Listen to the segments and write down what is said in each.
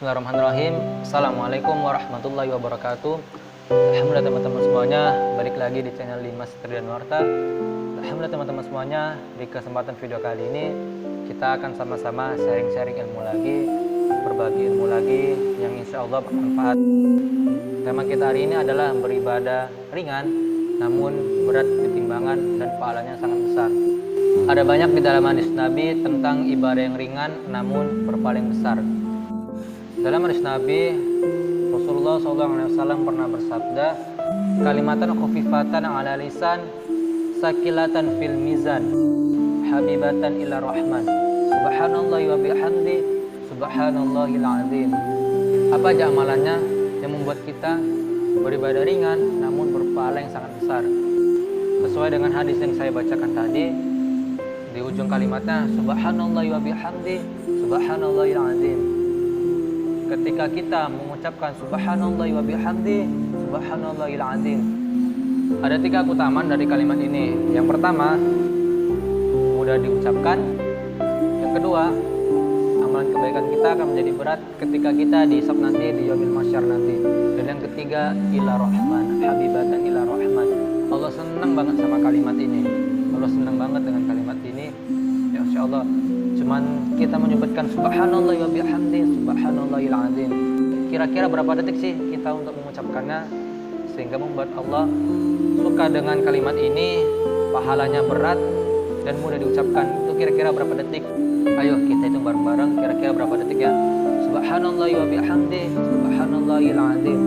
Bismillahirrahmanirrahim. Assalamualaikum warahmatullahi wabarakatuh. Alhamdulillah teman-teman semuanya, balik lagi di channel Dimas Tridanuarta. Alhamdulillah teman-teman semuanya, di kesempatan video kali ini kita akan sama-sama sharing-sharing ilmu lagi, berbagi ilmu lagi yang insya Allah bermanfaat. Tema kita hari ini adalah beribadah ringan namun berat ketimbangan dan pahalanya sangat besar. Ada banyak di dalam hadis Nabi tentang ibadah yang ringan namun berpaling besar. Dalam hadis Nabi, Rasulullah SAW pernah bersabda, kalimatan khufifatan ala lisan, sakilatan fil mizan, habibatan ila rahman, subhanallahi wa bihamdi, subhanallahil azim. Apa aja amalannya yang membuat kita beribadah ringan namun berpahala yang sangat besar? Sesuai dengan hadis yang saya bacakan tadi, di ujung kalimatnya subhanallahi wa bihamdi, subhanallahil azim. Ketika kita mengucapkan subhanallahi wa bihamdi, subhanallahil azim, ada 3 keutamaan dari kalimat ini. Yang pertama, mudah diucapkan. Yang kedua, amalan kebaikan kita akan menjadi berat ketika kita dihisab nanti di yaumil mahsyar nanti. Dan yang ketiga, ila rahman, habibatan ila rahman. Allah senang banget sama kalimat ini. Allah senang banget dengan kalimat ini. Ya insyaallah, cuman kita menyebutkan subhanallah wa bihamdi, subhanallahil azim. Kira-kira berapa detik sih kita untuk mengucapkannya sehingga membuat Allah suka dengan kalimat ini, pahalanya berat dan mudah diucapkan? Itu kira-kira berapa detik? Ayo kita hitung bareng-bareng, kira-kira berapa detik ya? Subhanallah wa bihamdi, subhanallahil azim.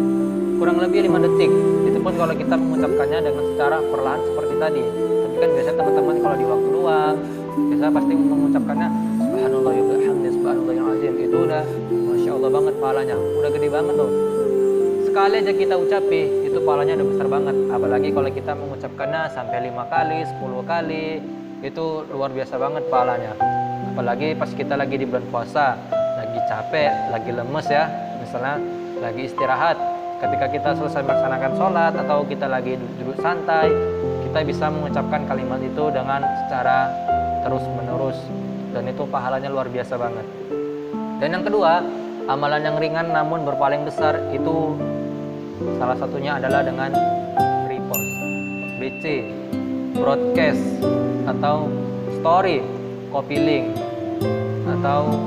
Kurang lebih 5 detik. Itu pun kalau kita mengucapkannya dengan secara perlahan seperti tadi. Tapi kan biasanya teman-teman kalau di waktu luang biasa pasti mengucapkannya subhanallah wa bihamdi, subhanallahil azim. Itu udah masya Allah banget pahalanya, udah gede banget tuh. Sekali aja kita ucapi itu pahalanya udah besar banget. Apalagi kalau kita mengucapkannya sampai 5 kali, 10 kali, itu luar biasa banget pahalanya. Apalagi pas kita lagi di bulan puasa, lagi capek, lagi lemes ya, misalnya lagi istirahat, ketika kita selesai melaksanakan sholat atau kita lagi duduk santai, kita bisa mengucapkan kalimat itu dengan secara terus menerus, dan itu pahalanya luar biasa banget. Dan yang kedua, amalan yang ringan namun berpaling besar itu salah satunya adalah dengan repost, BC, broadcast, atau story, copy link, atau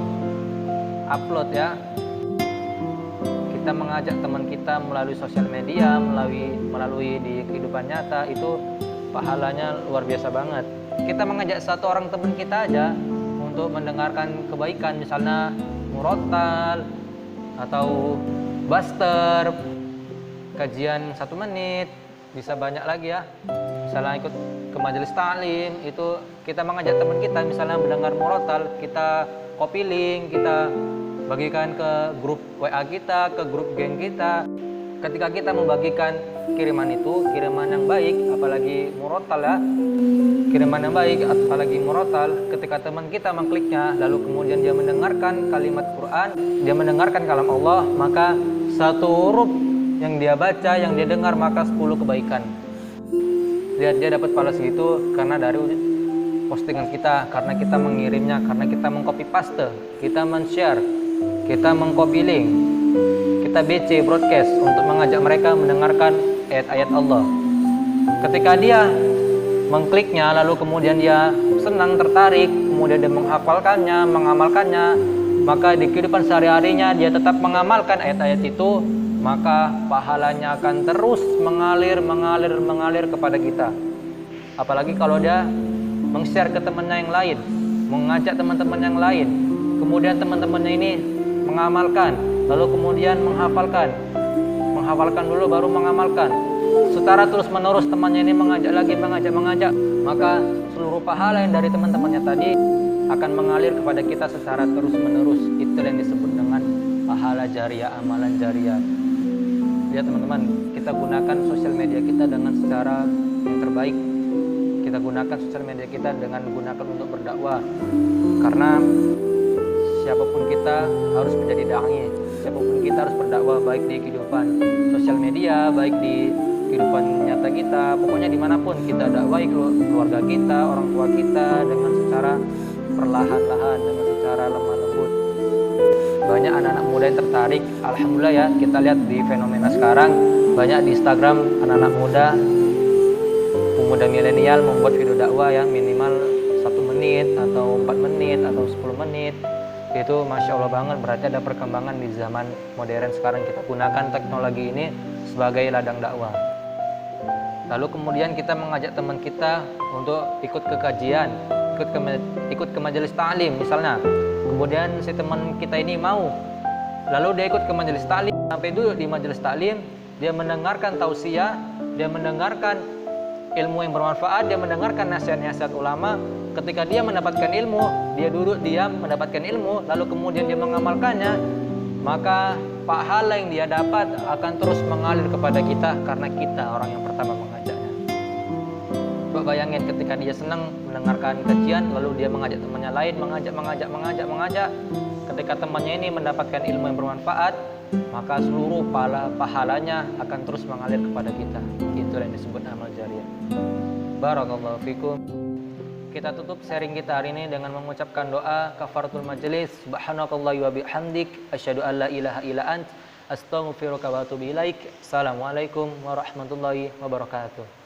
upload ya. Kita mengajak teman kita melalui sosial media, melalui di kehidupan nyata, itu pahalanya luar biasa banget. Kita mengajak satu orang teman kita aja untuk mendengarkan kebaikan, misalnya murotal atau buster, kajian 1 menit, bisa banyak lagi ya. Misalnya ikut ke majelis ta'lim, itu kita mengajak teman kita misalnya mendengar murotal, kita copy link, kita bagikan ke grup WA kita, ke grup geng kita. Ketika kita membagikan kiriman itu, kiriman yang baik, apalagi murotal ya, kiriman yang baik, apalagi murotal, ketika teman kita mengkliknya, lalu kemudian dia mendengarkan kalimat Quran, dia mendengarkan kalam Allah, maka 1 huruf yang dia baca, yang dia dengar, maka 10 kebaikan. Dia dapat pahala segitu karena dari postingan kita, karena kita mengirimnya, karena kita mengcopy paste, kita men-share, kita mengcopy link, kita BC broadcast untuk mengajak mereka mendengarkan ayat-ayat Allah. Ketika dia mengkliknya, lalu kemudian dia senang, tertarik, kemudian dia menghafalkannya, mengamalkannya, maka di kehidupan sehari-harinya dia tetap mengamalkan ayat-ayat itu, maka pahalanya akan terus mengalir kepada kita. Apalagi kalau dia meng-share ke temannya yang lain, mengajak teman-teman yang lain, kemudian teman-temannya ini mengamalkan, lalu kemudian menghafalkan dulu baru mengamalkan, secara terus menerus temannya ini mengajak lagi, mengajak, maka seluruh pahala yang dari teman-temannya tadi akan mengalir kepada kita secara terus menerus. Itu yang disebut dengan pahala jariah, amalan jariah. Ya teman-teman, kita gunakan sosial media kita dengan secara yang terbaik. Kita gunakan sosial media kita dengan gunakan untuk berdakwah, karena siapapun kita harus menjadi dai, siapapun kita harus berdakwah, baik di kehidupan sosial media, baik di kehidupan nyata kita, pokoknya dimanapun kita dakwahi keluarga kita, orang tua kita dengan secara perlahan-lahan, dengan secara lemah lembut. banyak anak-anak muda yang tertarik. Alhamdulillah ya, kita lihat di fenomena sekarang banyak di Instagram anak-anak muda, pemuda milenial membuat video dakwah ya minimal 1 menit atau 4 menit atau 10 menit. Itu Masya Allah banget, berarti ada perkembangan di zaman modern sekarang. Kita gunakan teknologi ini sebagai ladang dakwah. Lalu kemudian kita mengajak teman kita untuk ikut ke kajian, ikut ke majelis ta'lim misalnya. Kemudian si teman kita ini mau, lalu dia ikut ke majelis ta'lim, sampai duduk di majelis ta'lim, dia mendengarkan tausiah, dia mendengarkan ilmu yang bermanfaat, dia mendengarkan nasihat-nasihat ulama. Ketika dia mendapatkan ilmu, dia duduk diam mendapatkan ilmu, lalu kemudian dia mengamalkannya, maka pahala yang dia dapat akan terus mengalir kepada kita karena kita orang yang pertama mengajaknya. Coba bayangin ketika dia senang mendengarkan kajian, lalu dia mengajak temannya lain, mengajak. Ketika temannya ini mendapatkan ilmu yang bermanfaat, maka seluruh pahalanya akan terus mengalir kepada kita. Itulah yang disebut amal jariyah. Barakallahu fikum. Kita tutup sharing kita hari ini dengan mengucapkan doa kafaratul majelis. Subhanakallah wa bihamdik, asyhadu an la ilaha illa ant, astaghfiruka wa atubu ilaik. Assalamualaikum warahmatullahi wabarakatuh.